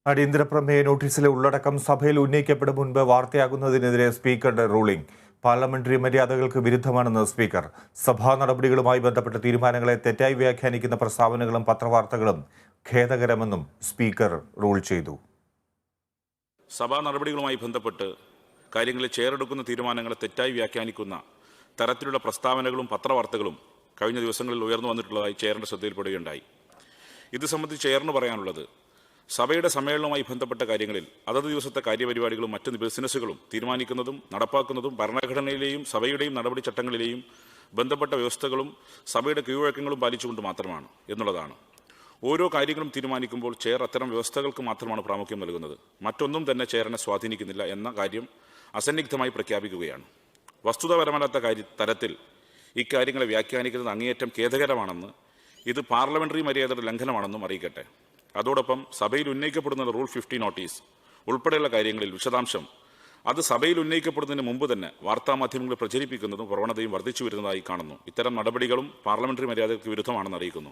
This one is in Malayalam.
അടിയന്തര പ്രമേയ നോട്ടീസിലെ ഉള്ളടക്കം സഭയിൽ ഉന്നയിക്കപ്പെടും മുൻപ് വാർത്തയാകുന്നതിനെതിരെ സ്പീക്കറുടെ റൂളിംഗ്. പാർലമെന്ററി മര്യാദകൾക്ക് വിരുദ്ധമാണെന്ന് സ്പീക്കർ. സഭാ നടപടികളുമായി ബന്ധപ്പെട്ട തീരുമാനങ്ങളെ തെറ്റായി വ്യാഖ്യാനിക്കുന്ന പ്രസ്താവനകളും പത്രവാർത്തകളും ഖേദകരമെന്നും സ്പീക്കർ റൂൾ ചെയ്തു. സഭാ നടപടികളുമായി ബന്ധപ്പെട്ട് കാര്യങ്ങളിൽ ചെയറെടുക്കുന്ന തീരുമാനങ്ങളെ തെറ്റായി വ്യാഖ്യാനിക്കുന്ന തരത്തിലുള്ള പ്രസ്താവനകളും പത്രവാർത്തകളും കഴിഞ്ഞ ദിവസങ്ങളിൽ ഉയർന്നു വന്നിട്ടുള്ളതായി ചെയറിന്റെ ശ്രദ്ധയിൽപ്പെടുകയുണ്ടായി. ഇത് സംബന്ധിച്ച് ചെയറിന് പറയാനുള്ളത്, സഭയുടെ സമ്മേളനവുമായി ബന്ധപ്പെട്ട കാര്യങ്ങളിൽ അതത് ദിവസത്തെ കാര്യപരിപാടികളും മറ്റ് ബിസിനസ്സുകളും തീരുമാനിക്കുന്നതും നടപ്പാക്കുന്നതും ഭരണഘടനയിലെയും സഭയുടെയും നടപടിച്ചട്ടങ്ങളിലെയും ബന്ധപ്പെട്ട വ്യവസ്ഥകളും സഭയുടെ കീഴ്വഴക്കങ്ങളും പാലിച്ചുകൊണ്ട് മാത്രമാണ് എന്നുള്ളതാണ്. ഓരോ കാര്യങ്ങളും തീരുമാനിക്കുമ്പോൾ ചെയർ അത്തരം വ്യവസ്ഥകൾക്ക് മാത്രമാണ് പ്രാമുഖ്യം നൽകുന്നത്. മറ്റൊന്നും തന്നെ ചെയറിനെ സ്വാധീനിക്കുന്നില്ല എന്ന കാര്യം അസന്നിഗ്ധമായി പ്രഖ്യാപിക്കുകയാണ്. വസ്തുതാപരമല്ലാത്ത തരത്തിൽ ഇക്കാര്യങ്ങളെ വ്യാഖ്യാനിക്കുന്നത് അങ്ങേയറ്റം ഖേദകരമാണെന്ന്, ഇത് പാർലമെന്ററി മര്യാദയുടെ ലംഘനമാണെന്നും അറിയിക്കട്ടെ. അതോടൊപ്പം സഭയിൽ ഉന്നയിക്കപ്പെടുന്ന റൂൾ 50 നോട്ടീസ് ഉൾപ്പെടെയുള്ള കാര്യങ്ങളിൽ വിശദാംശം അത് സഭയിൽ ഉന്നയിക്കപ്പെടുന്നതിന് മുമ്പ് തന്നെ വാർത്താമാധ്യമങ്ങൾ പ്രചരിപ്പിക്കുന്നതും പ്രവണതയും വർദ്ധിച്ചു വരുന്നതായി കാണുന്നു. ഇത്തരം നടപടികളും പാർലമെന്ററി മര്യാദയ്ക്ക് വിരുദ്ധമാണെന്ന് അറിയിക്കുന്നു.